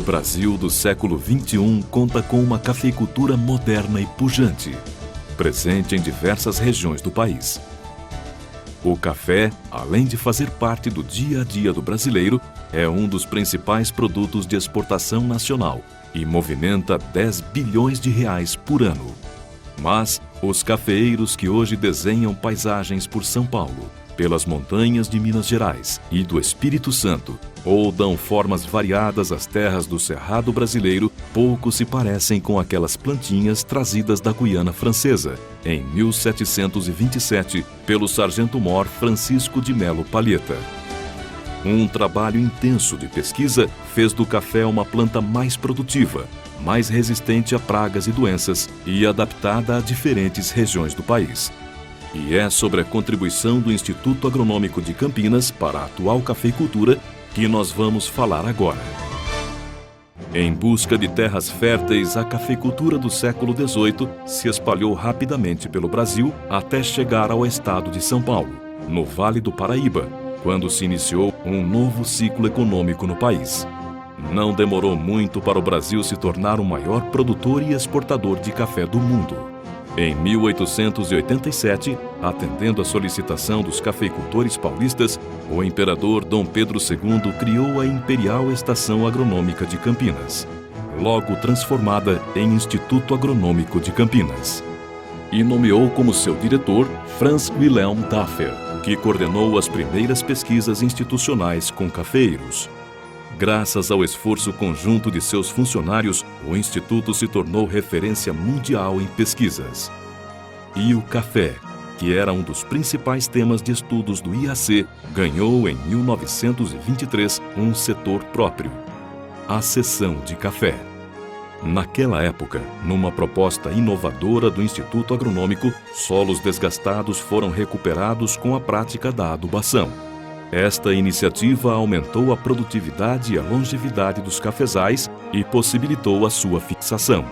Brasil do século XXI conta com uma cafeicultura moderna e pujante, presente em diversas regiões do país. O café, além de fazer parte do dia a dia do brasileiro, é um dos principais produtos de exportação nacional e movimenta 10 bilhões de reais por ano. Mas os cafeeiros que hoje desenham paisagens por São Paulo, pelas montanhas de Minas Gerais e do Espírito Santo, ou dão formas variadas às terras do Cerrado brasileiro, pouco se parecem com aquelas plantinhas trazidas da Guiana Francesa, em 1727, pelo sargento-mor Francisco de Melo Palheta. Um trabalho intenso de pesquisa fez do café uma planta mais produtiva, mais resistente a pragas e doenças e adaptada a diferentes regiões do país. E é sobre a contribuição do Instituto Agronômico de Campinas para a atual cafeicultura que nós vamos falar agora. Em busca de terras férteis, a cafeicultura do século XVIII se espalhou rapidamente pelo Brasil até chegar ao estado de São Paulo, no Vale do Paraíba, quando se iniciou um novo ciclo econômico no país. Não demorou muito para o Brasil se tornar o maior produtor e exportador de café do mundo. Em 1887, atendendo à solicitação dos cafeicultores paulistas, o imperador Dom Pedro II criou a Imperial Estação Agronômica de Campinas, logo transformada em Instituto Agronômico de Campinas. E nomeou como seu diretor Franz Wilhelm Daffer, que coordenou as primeiras pesquisas institucionais com cafeeiros. Graças ao esforço conjunto de seus funcionários, o Instituto se tornou referência mundial em pesquisas. E o café, que era um dos principais temas de estudos do IAC, ganhou em 1923 um setor próprio, a seção de café. Naquela época, numa proposta inovadora do Instituto Agronômico, solos desgastados foram recuperados com a prática da adubação. Esta iniciativa aumentou a produtividade e a longevidade dos cafezais e possibilitou a sua fixação.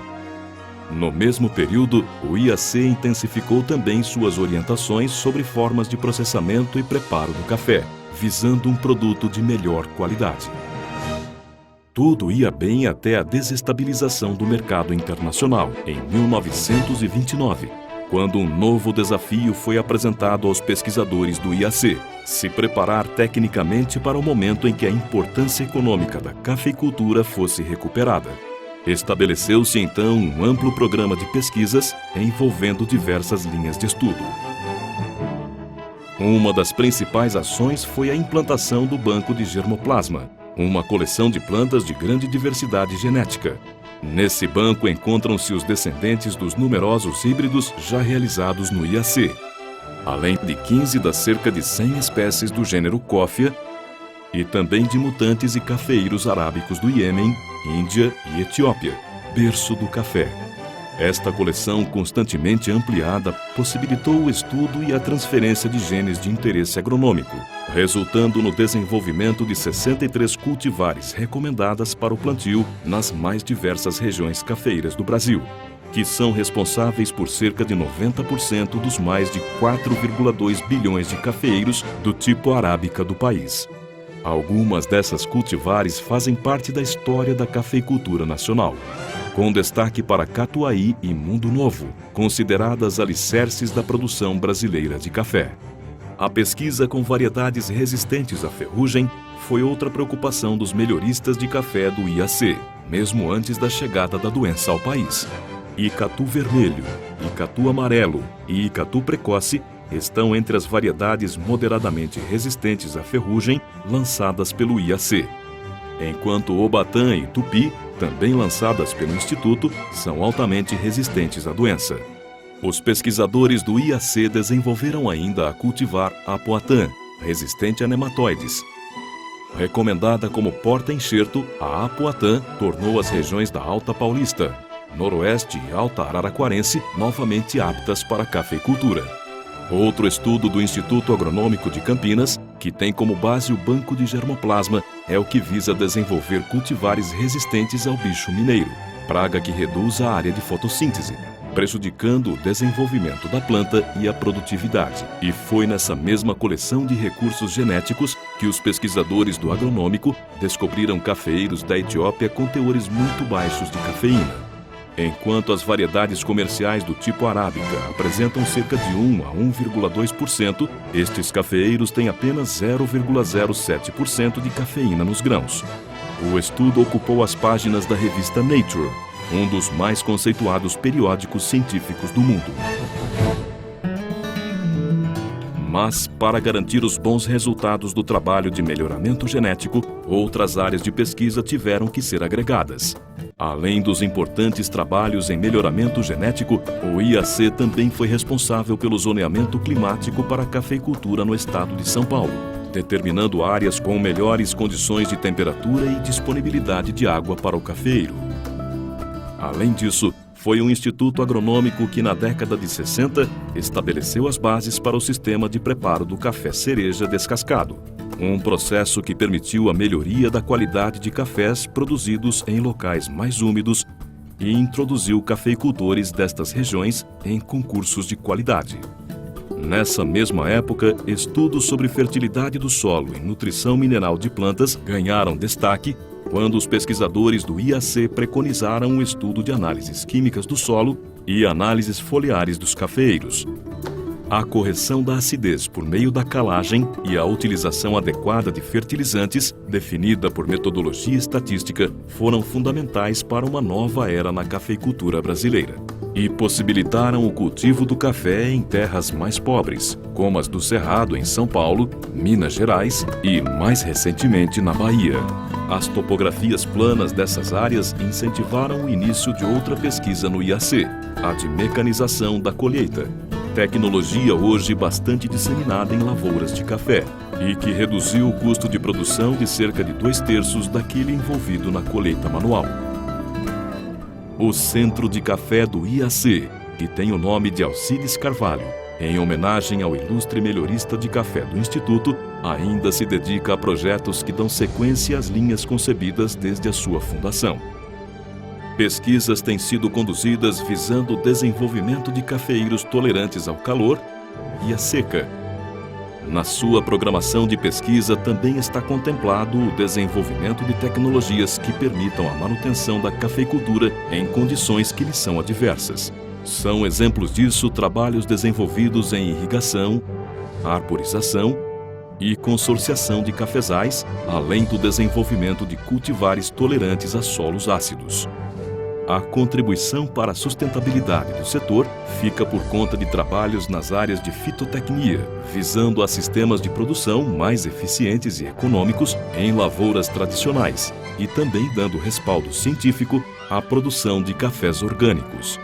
No mesmo período, o IAC intensificou também suas orientações sobre formas de processamento e preparo do café, visando um produto de melhor qualidade. Tudo ia bem até a desestabilização do mercado internacional, em 1929, quando um novo desafio foi apresentado aos pesquisadores do IAC: se preparar tecnicamente para o momento em que a importância econômica da cafeicultura fosse recuperada. Estabeleceu-se então um amplo programa de pesquisas envolvendo diversas linhas de estudo. Uma das principais ações foi a implantação do Banco de Germoplasma, uma coleção de plantas de grande diversidade genética. Nesse banco encontram-se os descendentes dos numerosos híbridos já realizados no IAC, além de 15 das cerca de 100 espécies do gênero Coffea e também de mutantes e cafeeiros arábicos do Iêmen, Índia e Etiópia, berço do café. Esta coleção, constantemente ampliada, possibilitou o estudo e a transferência de genes de interesse agronômico, resultando no desenvolvimento de 63 cultivares recomendadas para o plantio nas mais diversas regiões cafeeiras do Brasil, que são responsáveis por cerca de 90% dos mais de 4,2 bilhões de cafeeiros do tipo arábica do país. Algumas dessas cultivares fazem parte da história da cafeicultura nacional, com destaque para Catuai e Mundo Novo, consideradas alicerces da produção brasileira de café. A pesquisa com variedades resistentes à ferrugem foi outra preocupação dos melhoristas de café do IAC, mesmo antes da chegada da doença ao país. Icatu vermelho, Icatu amarelo e Icatu precoce estão entre as variedades moderadamente resistentes à ferrugem lançadas pelo IAC, enquanto Obatã e Tupi, também lançadas pelo Instituto, são altamente resistentes à doença. Os pesquisadores do IAC desenvolveram ainda a cultivar Apoatã, resistente a nematóides. Recomendada como porta-enxerto, a Apoatã tornou as regiões da Alta Paulista, Noroeste e Alta Araraquarense novamente aptas para a cafeicultura. Outro estudo do Instituto Agronômico de Campinas, que tem como base o Banco de Germoplasma, é o que visa desenvolver cultivares resistentes ao bicho mineiro, praga que reduz a área de fotossíntese. prejudicando o desenvolvimento da planta e a produtividade. E foi nessa mesma coleção de recursos genéticos que os pesquisadores do agronômico descobriram cafeeiros da Etiópia com teores muito baixos de cafeína. Enquanto as variedades comerciais do tipo arábica apresentam cerca de 1 a 1,2%, estes cafeeiros têm apenas 0,07% de cafeína nos grãos. O estudo ocupou as páginas da revista Nature, um dos mais conceituados periódicos científicos do mundo. Mas, para garantir os bons resultados do trabalho de melhoramento genético, outras áreas de pesquisa tiveram que ser agregadas. Além dos importantes trabalhos em melhoramento genético, o IAC também foi responsável pelo zoneamento climático para a cafeicultura no estado de São Paulo, determinando áreas com melhores condições de temperatura e disponibilidade de água para o cafeeiro. Além disso, foi um instituto agronômico que, na década de 60, estabeleceu as bases para o sistema de preparo do café cereja descascado, um processo que permitiu a melhoria da qualidade de cafés produzidos em locais mais úmidos e introduziu cafeicultores destas regiões em concursos de qualidade. Nessa mesma época, estudos sobre fertilidade do solo e nutrição mineral de plantas ganharam destaque quando os pesquisadores do IAC preconizaram o estudo de análises químicas do solo e análises foliares dos cafeeiros. A correção da acidez por meio da calagem e a utilização adequada de fertilizantes, definida por metodologia estatística, foram fundamentais para uma nova era na cafeicultura brasileira e possibilitaram o cultivo do café em terras mais pobres, como as do Cerrado em São Paulo, Minas Gerais e, mais recentemente, na Bahia. As topografias planas dessas áreas incentivaram o início de outra pesquisa no IAC, a de mecanização da colheita, tecnologia hoje bastante disseminada em lavouras de café e que reduziu o custo de produção de cerca de 2/3 daquele envolvido na colheita manual. O Centro de Café do IAC, que tem o nome de Alcides Carvalho, em homenagem ao ilustre melhorista de café do Instituto, ainda se dedica a projetos que dão sequência às linhas concebidas desde a sua fundação. Pesquisas têm sido conduzidas visando o desenvolvimento de cafeeiros tolerantes ao calor e à seca. Na sua programação de pesquisa também está contemplado o desenvolvimento de tecnologias que permitam a manutenção da cafeicultura em condições que lhe são adversas. São exemplos disso trabalhos desenvolvidos em irrigação, arborização e consorciação de cafezais, além do desenvolvimento de cultivares tolerantes a solos ácidos. A contribuição para a sustentabilidade do setor fica por conta de trabalhos nas áreas de fitotecnia, visando a sistemas de produção mais eficientes e econômicos em lavouras tradicionais e também dando respaldo científico à produção de cafés orgânicos.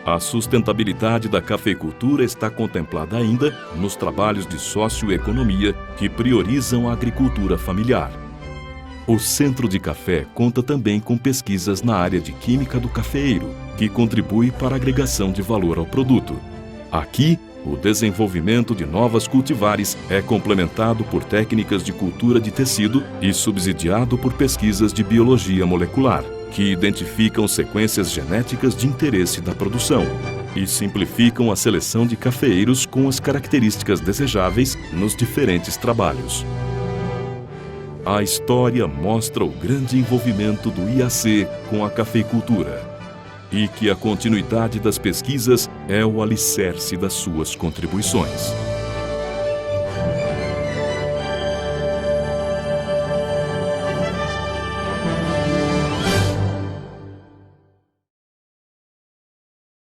A sustentabilidade da cafeicultura está contemplada ainda nos trabalhos de socioeconomia que priorizam a agricultura familiar. O Centro de Café conta também com pesquisas na área de química do cafeeiro, que contribui para a agregação de valor ao produto. Aqui, o desenvolvimento de novas cultivares é complementado por técnicas de cultura de tecido e subsidiado por pesquisas de biologia molecular, que identificam sequências genéticas de interesse da produção e simplificam a seleção de cafeeiros com as características desejáveis nos diferentes trabalhos. A história mostra o grande envolvimento do IAC com a cafeicultura e que a continuidade das pesquisas é o alicerce das suas contribuições.